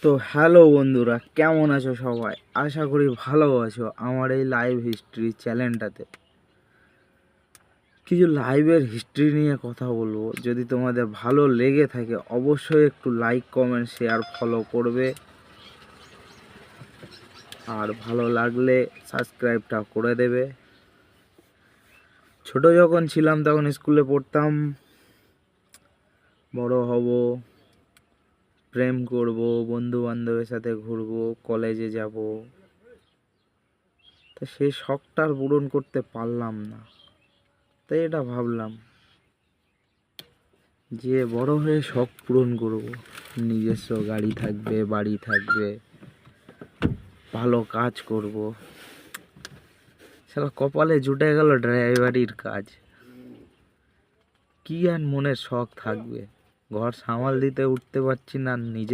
তো হ্যালো বন্ধুরা, কেমন আছো সবাই? আশা করি ভালো আছো। আমার এই লাইভ হিস্ট্রি চ্যানেলটাতে কিছু লাইভের হিস্ট্রি নিয়ে কথা বলবো। যদি তোমাদের ভালো লেগে থাকে অবশ্যই একটু লাইক, কমেন্ট, শেয়ার, ফলো করবে। আর ভালো লাগলে সাবস্ক্রাইবটা করে দেবে। ছোট যখন ছিলাম তখন স্কুলে পড়তাম, বড় হব, প্রেম করব, বন্ধু বান্ধবের সাথে ঘুরবো, কলেজে যাব। তো সেই শখটার পূরণ করতে পারলাম না। তাই এটা ভাবলাম যে বড় হয়ে শখ পূরণ করব। নিজস্ব গাড়ি থাকবে, বাড়ি থাকবে, ভালো কাজ করব। সারা কপালে জুটে গেল ড্রাইভারির কাজ। কি আর মনের শখ থাকবে? ঘর সামাল দিতে উঠতে পারছি না, নিজের